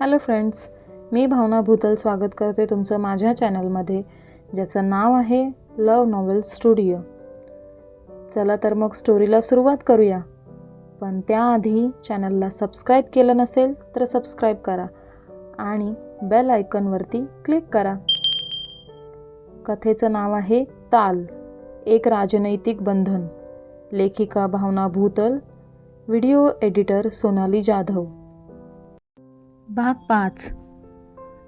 Hello friends, मी भावना भूतल स्वागत करते तुमचं माझ्या चॅनलमध्ये, ज्याचं नाव आहे लव नॉवेल स्टुडिओ. चला तर मग स्टोरीला सुरुवात करूया. पण त्याआधी चॅनलला सबस्क्राईब केलं नसेल तर सबस्क्राईब करा आणि बेल आयकॉनवरती क्लिक करा. कथेचं नाव आहे ताल, एक राजनैतिक बंधन. लेखिका भावना भूतल, व्हिडिओ एडिटर सोनाली जाधव. भाग 5.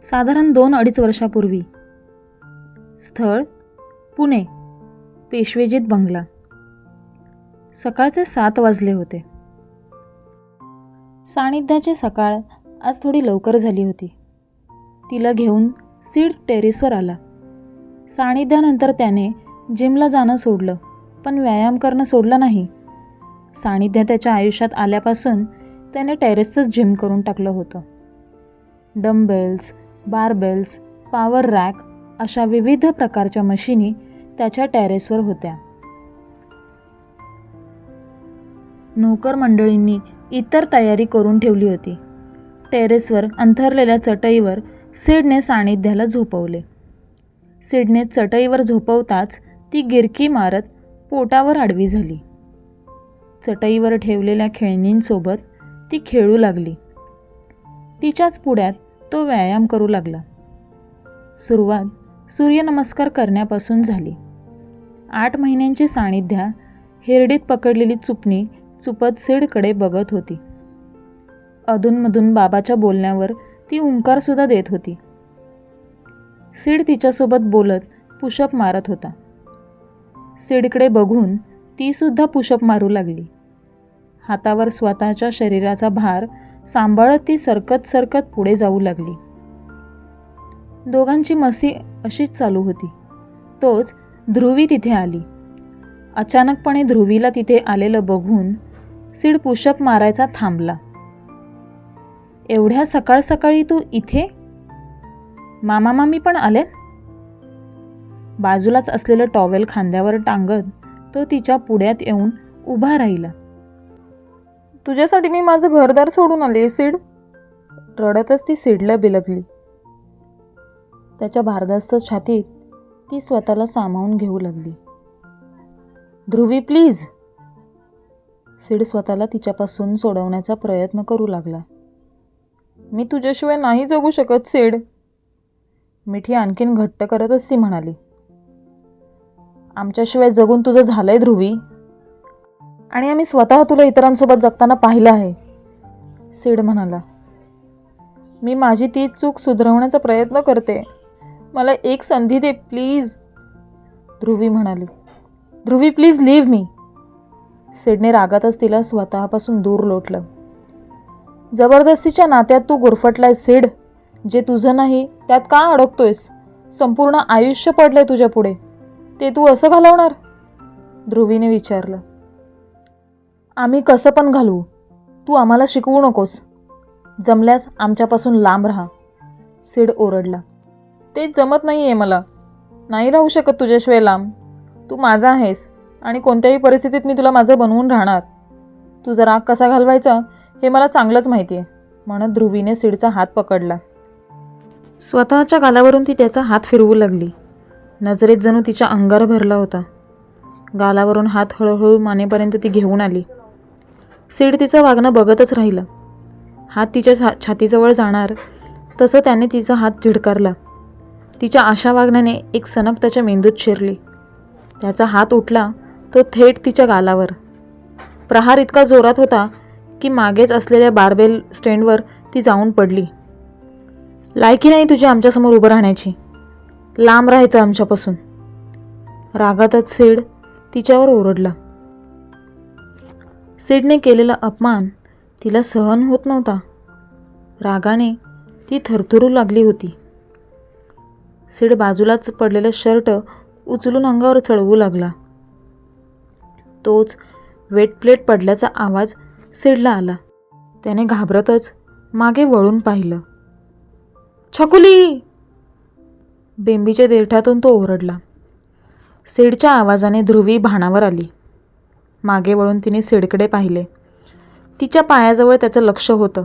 साधारण 2-2.5 वर्षापूर्वी. स्थळ पुणे, पेशवेजीत बंगला. सकाळचे 7 वाजले होते. सानिध्याची सकाळ आज थोडी लवकर झाली होती. तिला घेऊन सीड टेरेसवर आला. सानिध्यानंतर त्याने जिमला जाणं सोडलं, पण व्यायाम करणं सोडलं नाही. सानिध्या त्याच्या आयुष्यात आल्यापासून त्याने टेरेसचंच जिम करून टाकलं होतं. डंबेल्स, बारबेल्स, पॉवर रॅक अशा विविध प्रकारच्या मशिनी त्याच्या टेरेसवर होत्या. नोकर मंडळींनी इतर तयारी करून ठेवली होती. टेरेसवर अंथरलेल्या चटईवर सीडने सानिध्याला झोपवले. सीडने चटईवर झोपवताच ती गिरकी मारत पोटावर आडवी झाली. चटईवर ठेवलेल्या खेळणींसोबत ती खेळू लागली. तिच्याच पुढ्यात तो व्यायाम करू लागला. सुरुवात सूर्यनमस्कार करण्यापासून झाली. 8 महिन्यांची सानिध्या हिरडीत पकडलेली चुपणी चुपत सीडकडे बघत होती. अधूनमधून बाबाच्या बोलण्यावर ती ओंकारसुद्धा देत होती. सीड तिच्यासोबत बोलत पुशअप मारत होता. सीडकडे बघून ती सुद्धा पुशअप मारू लागली. हातावर स्वतःच्या शरीराचा भार सांभाळत ती सरकत सरकत पुढे जाऊ लागली. दोघांची मस्ती अशीच चालू होती. तोच ध्रुवी तिथे आली. अचानकपणे ध्रुवीला तिथे आलेलं बघून सीड पुशअप मारायचा थांबला. एवढ्या सकाळ सकाळी तू इथे? मामा मामी पण आले? बाजूलाच असलेलं टॉवेल खांद्यावर टांगत तो तिच्या पुढ्यात येऊन उभा राहिला. तुझ्यासाठी मी माझं घरदार सोडून आले सीड. रडतच ती सीडला बिलगली. त्याच्या भारदस्त छातीत ती स्वतःला सामावून घेऊ लागली. ध्रुवी प्लीज. सीड स्वतःला तिच्यापासून सोडवण्याचा प्रयत्न करू लागला. मी तुझ्याशिवाय नाही जगू शकत सीड. मिठी आणखीन घट्ट करतच ती म्हणाली. आमच्याशिवाय जगून तुझं झालंय ध्रुवी, आणि आम्ही स्वतः तुला इतरांसोबत जगताना पाहिलं आहे, सीड म्हणाला. मी माझी ती चूक सुधारवण्याचा प्रयत्न करते. मला एक संधी दे प्लीज, ध्रुवी म्हणाली. ध्रुवी प्लीज लीव्ह मी. सीडने रागातच तिला स्वतःपासून दूर लोटलं. जबरदस्तीच्या नात्यात तू गुरफटलाय सीड. जे तुझं नाही त्यात का अडकतोयस? संपूर्ण आयुष्य पडलंय तुझ्या पुढे, ते तू असं घालवणार? ध्रुवीने विचारलं. आम्ही कसं पण घालवू, तू आम्हाला शिकवू नकोस. जमल्यास आमच्यापासून लांब राहा, सीड ओरडला. ते जमत नाही आहे मला. नाही राहू शकत तुझ्याशिवाय लांब. तू माझा आहेस आणि कोणत्याही परिस्थितीत मी तुला माझं बनवून राहणार. तुझा राग कसा घालवायचा हे मला चांगलंच माहिती आहे, म्हणत ध्रुवीने सीडचा हात पकडला. स्वतःच्या गालावरून ती त्याचा हात फिरवू लागली. नजरेत जणू तिच्या अंगार भरला होता. गालावरून हात हळूहळू मानेपर्यंत ती घेऊन आली. सीड तिचं वागणं बघतच राहिलं. हात तिच्या छातीजवळ जाणार तसं त्याने तिचा हात झिडकारला. तिच्या अशा वागण्याने एक सनक त्याच्या मेंदूत शिरली. त्याचा हात उठला तो थेट तिच्या गालावर. प्रहार इतका जोरात होता की मागेच असलेल्या बारबेल स्टँडवर ती जाऊन पडली. लायकी नाही तुझी आमच्यासमोर उभं राहण्याची. लांब राहायचं आमच्यापासून, रागातच सीड तिच्यावर ओरडला. सीडने केलेला अपमान तिला सहन होत नव्हता. रागाने ती थरथरू लागली होती. सीड बाजूलाच पडलेलं शर्ट उचलून अंगावर चढवू लागला. तोच वेट प्लेट पडल्याचा आवाज सीडला आला. त्याने घाबरतच मागे वळून पाहिलं. छकुली! बेंबीच्या देठातून तो ओरडला. सीडच्या आवाजाने ध्रुवी भानावर आली. मागे वळून तिने सीडकडे पाहिले. तिच्या पायाजवळ त्याचं लक्ष होतं.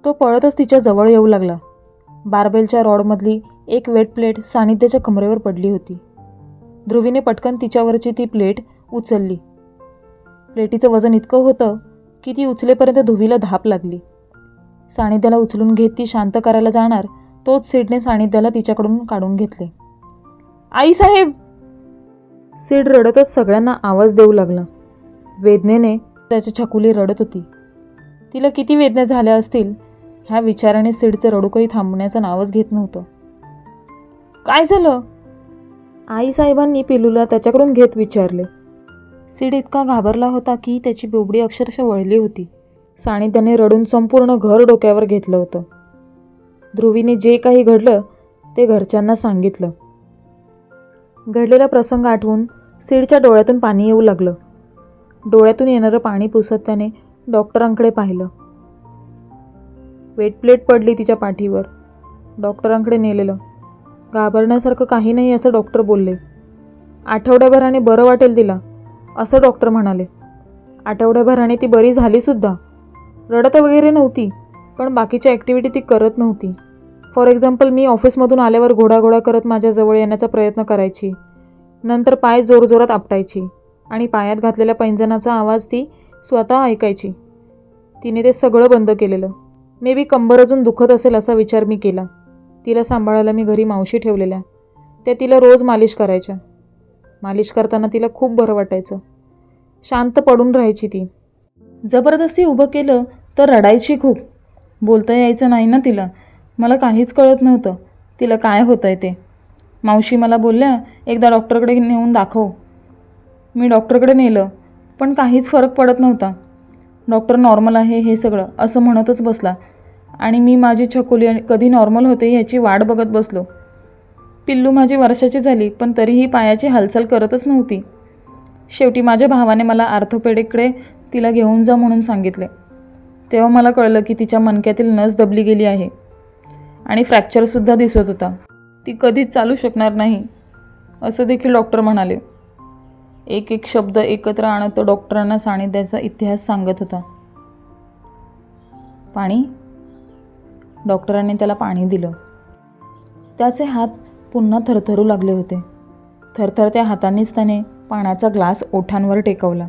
तो पळतच तिच्या जवळ येऊ लागला. बारबेलच्या रॉडमधली एक वेट प्लेट सानिध्याच्या कमरेवर पडली होती. ध्रुवीने पटकन तिच्यावरची ती प्लेट उचलली. प्लेटीचं वजन इतकं होतं की ती उचलेपर्यंत ध्रुवीला धाप लागली. सानिध्याला उचलून घेत ती शांत करायला जाणार तोच सिडने सानिध्याला तिच्याकडून काढून घेतले. आईसाहेब! सिड रडतच सगळ्यांना आवाज देऊ लागला. वेदनेने त्याची छकुली रडत होती. तिला किती वेदना झाल्या असतील ह्या विचाराने सिडचं रडू काही थांबण्याचं नावच घेत नव्हतं. काय झालं? आईसाहेबांनी पिलूला त्याच्याकडून घेत विचारले. सिड इतका घाबरला होता की त्याची बोबडी अक्षरशः वळली होती. सानिध्याने रडून संपूर्ण घर डोक्यावर घेतलं होतं. ध्रुवीने जे काही घडलं ते घरच्यांना सांगितलं. घडलेला प्रसंग आठवून सिडच्या डोळ्यातून पाणी येऊ लागलं. डोळ्यातून येणारं पाणी पुसत त्याने डॉक्टरांकडे पाहिलं. वेट प्लेट पडली तिच्या पाठीवर. डॉक्टरांकडे नेलेलं. घाबरण्यासारखं काही नाही असं डॉक्टर बोलले. आठवड्याभराने बरं वाटेल तिला असं डॉक्टर म्हणाले. आठवड्याभराने ती बरी झालीसुद्धा. रडत वगैरे नव्हती पण बाकीच्या ॲक्टिव्हिटी ती करत नव्हती. फॉर एक्झाम्पल मी ऑफिसमधून आल्यावर घोडाघोडा करत माझ्याजवळ येण्याचा प्रयत्न करायची. नंतर पाय जोरजोरात आपटायची आणि पायात घातलेल्या पैंजणाचा आवाज ती स्वतः ऐकायची. तिने ते सगळं बंद केलेलं. मे बी कंबर अजून दुखत असेल असा विचार मी केला. तिला सांभाळायला मी घरी मावशी ठेवलेल्या. त्या तिला रोज मालिश करायच्या. मालिश करताना तिला खूप बरं वाटायचं. शांत पडून राहायची ती. जबरदस्ती उभं केलं तर रडायची खूप. बोलता यायचं नाही ना तिला. मला काहीच कळत नव्हतं तिला काय होतं आहे ते. मावशी मला बोलल्या एकदा डॉक्टरकडे नेऊन दाखव. मी डॉक्टरकडे नेलं पण काहीच फरक पडत नव्हता. डॉक्टर नॉर्मल आहे हे सगळं असं म्हणतच बसला आणि मी माझी छकुली कधी नॉर्मल होते याची वाट बघत बसलो. पिल्लू माझी वर्षाची झाली पण तरीही पायाची हालचाल करतच नव्हती. शेवटी माझ्या भावाने मला आर्थोपेडिककडे तिला घेऊन जा म्हणून सांगितले. तेव्हा मला कळलं की तिच्या मणक्यातील नस दबली गेली आहे आणि फ्रॅक्चरसुद्धा दिसत होता. ती कधीच चालू शकणार नाही असं देखील डॉक्टर म्हणाले. एक एक शब्द एकत्र आणत तो डॉक्टरांना सानिध्याचा इतिहास सांगत होता. पाणी? डॉक्टरांनी त्याला पाणी दिलं. त्याचे हात पुन्हा थरथरू लागले होते. थरथरत्या हातांनीच त्याने पाण्याचा ग्लास ओठांवर टेकवला.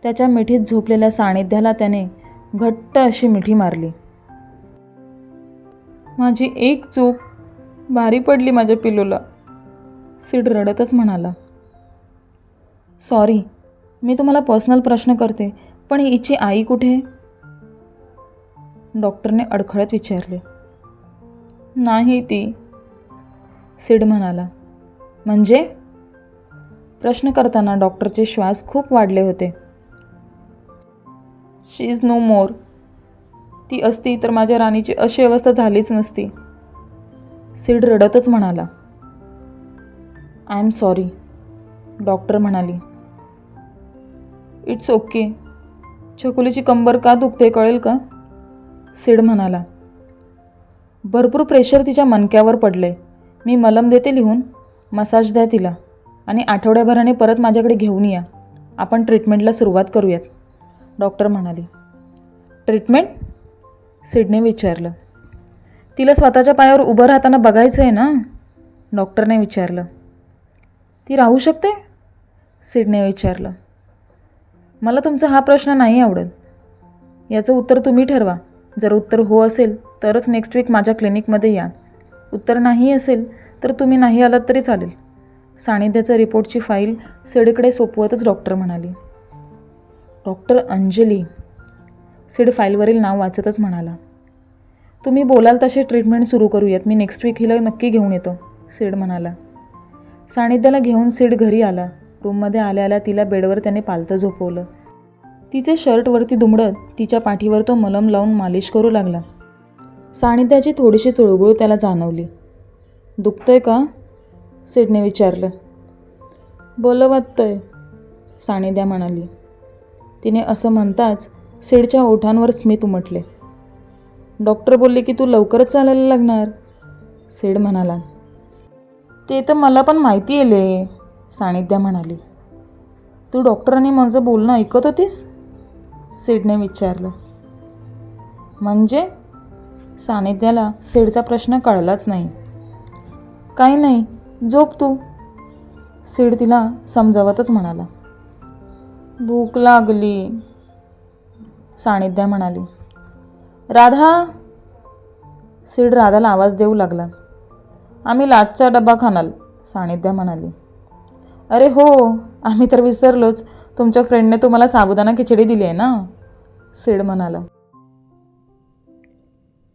त्याच्या मिठीत झोपलेल्या सानिध्याला त्याने घट्ट अशी मिठी मारली. माझी एक चूक भारी पडली माझ्या पिलूला, सिड रडतच म्हणाला. सॉरी, मी तुम्हाला पर्सनल प्रश्न करते पण हिची आई कुठे? डॉक्टरने अडखळत विचारले. नाही ती, सिड म्हणाला. म्हणजे? प्रश्न करताना डॉक्टरचे श्वास खूप वाढले होते. शी इज नो मोर. ती असती तर माझ्या राणीची अशी अवस्था झालीच नसती, सिड रडतच म्हणाला. आय एम सॉरी, डॉक्टर म्हणाली. It's okay. छकुलीची कंबर का दुखते कळेल का? सिड म्हणाला. भरपूर प्रेशर तिच्या मणक्यावर पडले. मी मलम देते लिहून. मसाज द्या तिला आणि आठवड्याभराने परत माझ्याकडे घेऊन या. आपण ट्रीटमेंटला सुरुवात करूयात, डॉक्टर म्हणाली. ट्रीटमेंट? सिडने विचारलं. तिला स्वतःच्या पायावर उभं राहताना बघायचं आहे ना, डॉक्टरने विचारलं. ती राहू शकते? सिडने विचारलं. मला तुमचा हा प्रश्न नाही आवडत. याचं उत्तर तुम्ही ठरवा. जर उत्तर हो असेल तरच नेक्स्ट वीक माझ्या क्लिनिकमध्ये या. उत्तर नाही असेल तर तुम्ही नाही आलात तरी चालेल. सानिध्याच्या रिपोर्टची फाईल सिडकडे सोपवतच डॉक्टर म्हणाली. डॉक्टर अंजली, सिड फाईलवरील नाव वाचतच म्हणाला. तुम्ही बोलाल तसे ट्रीटमेंट सुरू करूयात. मी नेक्स्ट वीक हिला नक्की घेऊन येतो, सिड म्हणाला. सानिध्याला घेऊन सिड घरी आला. रूममध्ये आल्या आल्या तिला बेडवर त्याने पालतं झोपवलं. तिचे शर्टवरती दुमडत तिच्या पाठीवर तो मलम लावून मालिश करू लागला. सानिध्याची थोडीशी चुळबुळ त्याला जाणवली. दुखतंय का? सिडने विचारलं. बरं वाटतंय, सानिध्या म्हणाली. तिने असं म्हणताच सिडच्या ओठांवर स्मित उमटले. डॉक्टर बोलले की तू लवकरच चालायला लागणार, सिड म्हणाला. ते तर मला पण माहिती आहे, सानिध्या म्हणाली. तू डॉक्टरांनी माझं बोलणं ऐकत होतीस? सिडने विचारलं. म्हणजे? सानिध्याला सीडचा प्रश्न कळलाच नाही. काही नाही, झोप तू, सीड तिला समजावतच म्हणाला. भूक लागली, सानिध्या म्हणाली. राधा, सीड राधाला आवाज देऊ लागला. आम्ही लाचचा डबा खाणार, सानिध्या म्हणाली. अरे हो, आम्ही तर विसरलोच, तुमच्या फ्रेंडने तुम्हाला साबुदाणा खिचडी दिली आहे ना, सीड म्हणाला.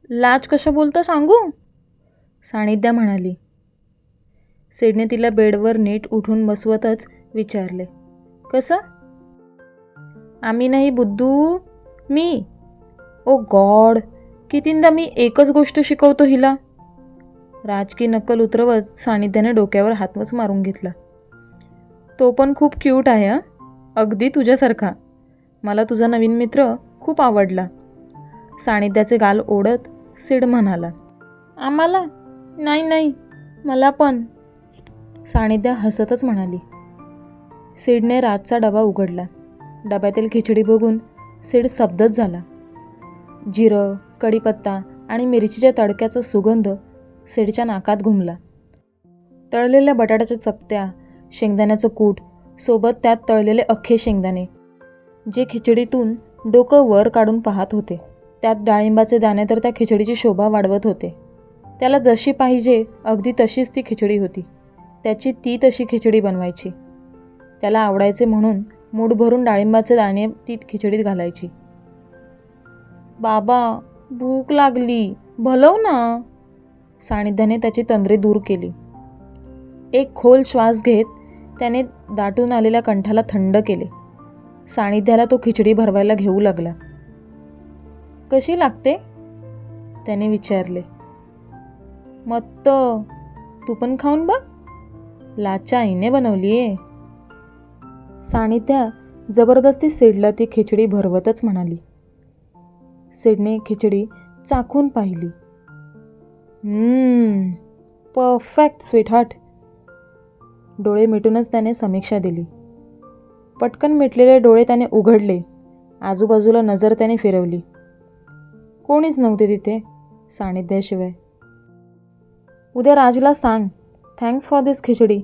लाज कशा बोलतं सांगू, सानिध्या म्हणाली. सीडने तिला बेडवर नीट उठून बसवतच विचारले. कसं? आम्ही नाही बुद्धू, मी. ओ गॉड, कितींदा मी एकच गोष्ट शिकवतो हिला. राजकी नक्कल उतरवत सानिध्याने डोक्यावर हातवस मारून घेतला. तो पण खूप क्यूट आहे हा, अगदी तुझ्यासारखा. मला तुझा नवीन मित्र खूप आवडला, सानिध्याचे गाल ओढत सीड म्हणाला. आम्हाला? नाही नाही, मला पण, सानिध्या हसतच म्हणाली. सीडने राजचा डबा उघडला. डब्यातील खिचडी बघून सीड स्तब्धच झाला. जिरं, कढीपत्ता आणि मिरचीच्या तडक्याचा सुगंध सीडच्या नाकात घुमला. तळलेल्या बटाट्याच्या चकत्या, शेंगदाण्याचं कूट, सोबत त्यात तळलेले अख्खे शेंगदाणे, जे खिचडीतून डोकं वर काढून पाहत होते. त्यात डाळिंबाचे दाणे तर त्या खिचडीची शोभा वाढवत होते. त्याला जशी पाहिजे अगदी तशीच ती खिचडी होती. त्याची ती तशी खिचडी बनवायची. त्याला आवडायचे म्हणून मूठ भरून डाळिंबाचे दाणे ती खिचडीत घालायची. बाबा, भूक लागली, भलव ना, सानिध्याने त्याची तंद्री दूर केली. एक खोल श्वास घेत त्याने दाटून आलेल्या कंठाला थंड केले. सानिध्याला तो खिचडी भरवायला घेऊ लागला. कशी लागते, त्याने विचारले. मत्त, तू पण खाऊन बघ, लाच्या आईने बनवली आहे, सानिध्या जबरदस्ती सीडला ती खिचडी भरवतच म्हणाली. सीडने खिचडी चाखून पाहिली. परफेक्ट स्वीटहार्ट, डोळे मिटूनच त्याने समीक्षा दिली. पटकन मिटलेले डोळे त्याने उघडले. आजूबाजूला नजर त्याने फिरवली. कोणीच नव्हते तिथे सानिध्याशिवाय. उद्या राजला सांग, थँक्स फॉर दिस खिचडी.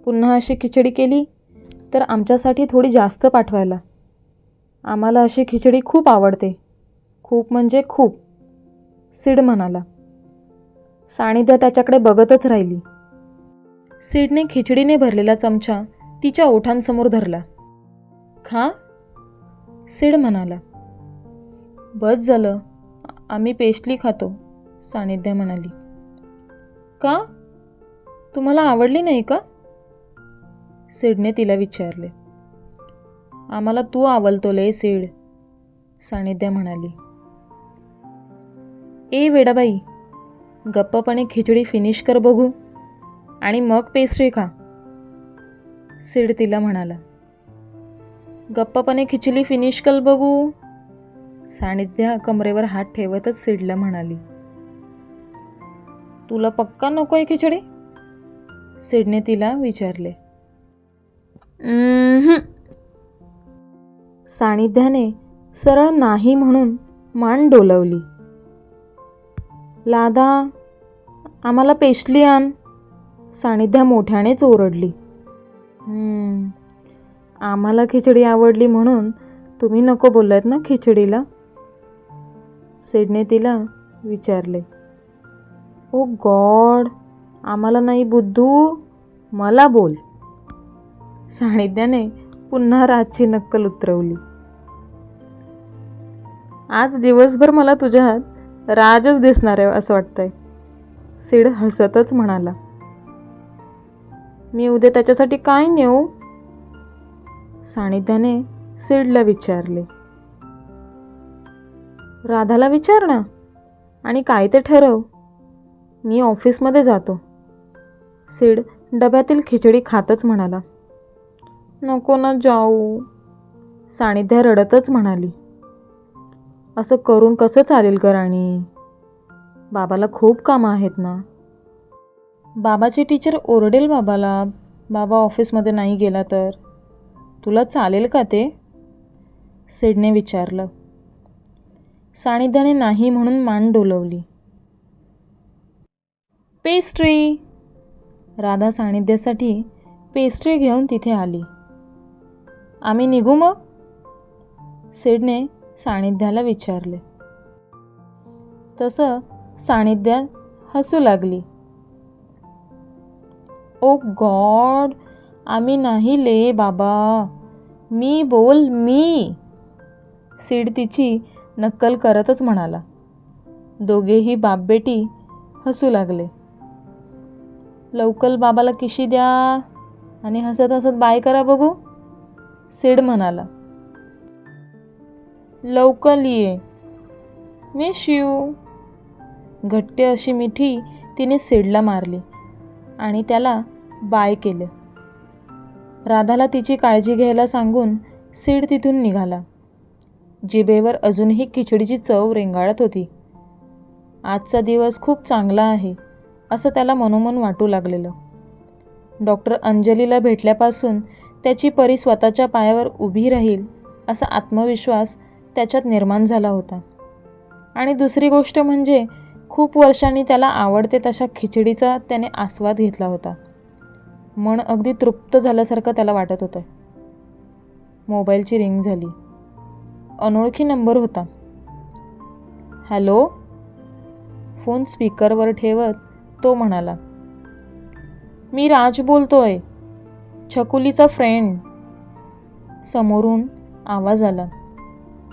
पुन्हा अशी खिचडी केली तर आमच्यासाठी थोडी जास्त पाठवायला. आम्हाला अशी खिचडी खूप आवडते, खूप म्हणजे खूप, सीड म्हणाला. सानिध्या त्याच्याकडे बघतच राहिली. सीडने खिचडीने भरलेला चमचा तिच्या ओठांसमोर धरला. खा, सीड म्हणाला. बस झालं, आम्ही पेस्ट्री खातो, सानिध्या म्हणाली. का, तुम्हाला आवडली नाही का, सीडने तिला विचारले. आम्हाला तू आवडतो लय सीड, सानिध्या म्हणाली. ए वेडाबाई, गप्पपणे खिचडी फिनिश कर बघू आणि मग पेस्ट्री खा, सीड तिला म्हणाला. गप्पपणे खिचडी फिनिश कर बघू, सानिध्या कमरेवर हात ठेवतच सीडला म्हणाली. तुला पक्का नकोय खिचडी, सीडने तिला विचारले. सानिध्याने सरळ नाही म्हणून मान डोलवली. लादा, आम्हाला पेस्ट्री आण, सानिध्या मोठ्यानेच ओरडली. आम्हाला खिचडी आवडली म्हणून तुम्ही नको बोललात ना खिचडीला, सीडने तिला विचारले. ओ गॉड, आम्हाला नाही बुद्धू, मला बोल, सानिध्याने पुन्हा राजची नक्कल उतरवली. आज दिवसभर मला तुझ्यात राजच दिसणार आहे असं वाटतंय, सीड हसतच म्हणाला. मी उद्या त्याच्यासाठी काय नेऊ, सानिध्याने सीडला विचारले. राधाला विचार ना आणि काय ते ठरव, मी ऑफिसमध्ये जातो, सीड डब्यातील खिचडी खातच म्हणाला. नको ना जाऊ, सानिध्या रडतच म्हणाली. असं करून कसं चालेल ग राणी, बाबाला खूप कामं आहेत ना. बाबाची टीचर ओरडेल बाबाला, बाबा ऑफिसमध्ये नाही गेला तर. तुला चालेल का ते, सीडने विचारलं. सानिध्याने नाही म्हणून मान डोलवली. पेस्ट्री. राधा सानिध्यासाठी पेस्ट्री घेऊन तिथे आली. आम्ही निघू मग? सिडने सानिध्याला विचारले. तसं सानिध्या हसू लागली. ओ गॉड, आम्ही नाही ले बाबा, मी बोल मी. सिड तिची नक्कल करतच म्हणाला. दोघेही बाप बेटी हसू लागले. लवकर बाबाला किशी द्या आणि हसत हसत बाय करा बघू, सिड म्हणाला. लवकर ये, मिस यू. घट्ट अशी मिठी तिने सिडला मारली आणि त्याला बाय केले. राधाला तिची काळजी घ्यायला सांगून सिड तिथून निघाला. जिभेवर अजूनही खिचडीची चव रेंगाळत होती. आजचा दिवस खूप चांगला आहे असं त्याला मनोमन वाटू लागलेलं. डॉक्टर अंजलीला भेटल्यापासून त्याची परी स्वतःच्या पायावर उभी राहील असा आत्मविश्वास त्याच्यात निर्माण झाला होता. आणि दुसरी गोष्ट म्हणजे खूप वर्षांनी त्याला आवडते तशा खिचडीचा त्याने आस्वाद घेतला होता. मन अगदी तृप्त झाल्यासारखं त्याला वाटत होतं. मोबाईलची रिंग झाली. अनोळखी नंबर होता. हॅलो. फोन स्पीकरवर ठेवत तो म्हणाला, मी राज बोलतोय, छकुलीचा फ्रेंड. समोरून आवाज आला.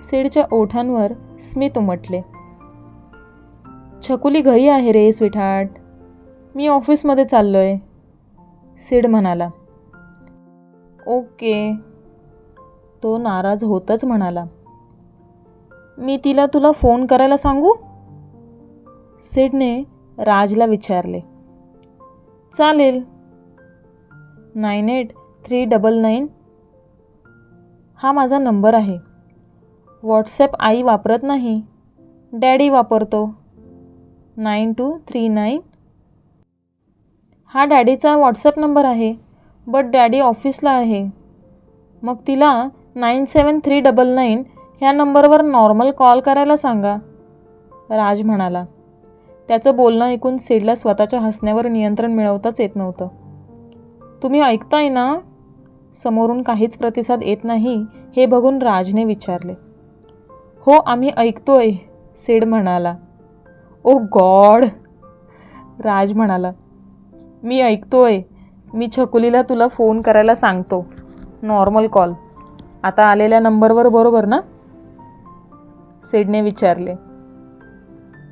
सिडच्या ओठांवर स्मित उमटले. छकुली घरी आहे रे स्वीटहार्ट, मी ऑफिसमध्ये चाललोय, सिड म्हणाला. ओके. तो नाराज होतच म्हणाला. मी तिला तुला फोन करायला सांगू? सिडने राजला विचारले. चालेल. 9839 हा माझा नंबर आहे. व्हॉट्सॲप आई वापरत नाही, डॅडी वापरतो. 9239 हा डॅडीचा व्हॉट्सॲप नंबर आहे, बट डॅडी ऑफिसला आहे. मग तिला 97399 ह्या नंबरवर नॉर्मल कॉल करायला सांगा, राज म्हणाला. त्याचं बोलणं ऐकून सिडला स्वतःच्या हसण्यावर नियंत्रण मिळवताच येत नव्हतं. तुम्ही ऐकताय ना? समोरून काहीच प्रतिसाद येत नाही हे बघून राजने विचारले. हो, आम्ही ऐकतोय, सिड म्हणाला. ओ गॉड, राज म्हणाला. मी ऐकतोय. मी छकुलीला तुला फोन करायला सांगतो, नॉर्मल कॉल. आता आलेल्या नंबरवर बरोबर ना? सिडने विचारले.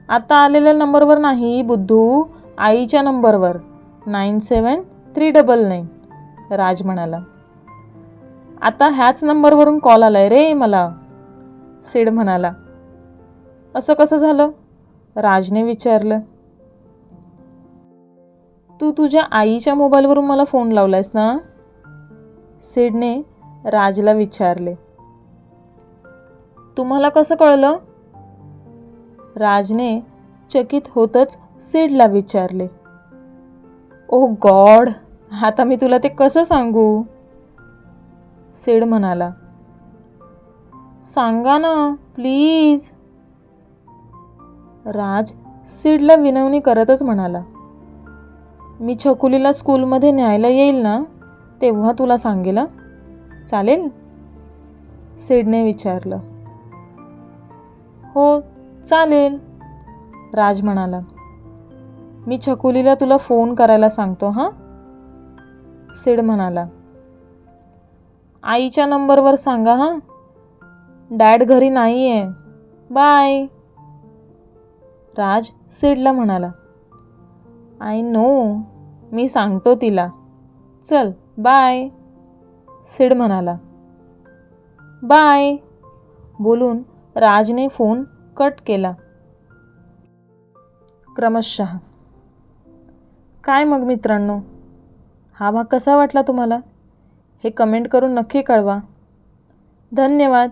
आता आलेल्या नंबरवर नाही बुद्धू, आईच्या नंबरवर 97399, राज म्हणाला. आता ह्याच नंबरवरून कॉल आलाय रे मला, सिड म्हणाला. असं कसं झालं? राजने विचारलं. तू तुझ्या आईच्या मोबाईलवरून मला फोन लावलायस ना? सिडने राजला विचारले. तुम्हाला कसं कळलं? राजने चकित होतच सिडला विचारले. ओ गॉड, आता मी तुला ते कसं सांगू? सिड म्हणाला. सांगा ना प्लीज. राज सिडला विनवणी करतच म्हणाला. मी छकुलीला स्कूलमध्ये न्यायला येईल ना, तेव्हा तुला सांगेल, चालेल? सिडने विचारलं. हो चालेल, राज म्हणाला. मी छकुलीला तुला फोन करायला सांगतो हां, सिड म्हणाला. आईच्या नंबरवर सांगा हां, डॅड घरी नाही आहे, बाय. राज सिडला म्हणाला. आय नो, मी सांगतो तिला, चल बाय, सिड म्हणाला. बाय बोलून राजने फोन कट केला. क्रमशः. काय मग मित्रांनो, हा भाग कसा वाटला तुम्हाला? हे कमेंट करून नक्की कळवा. धन्यवाद.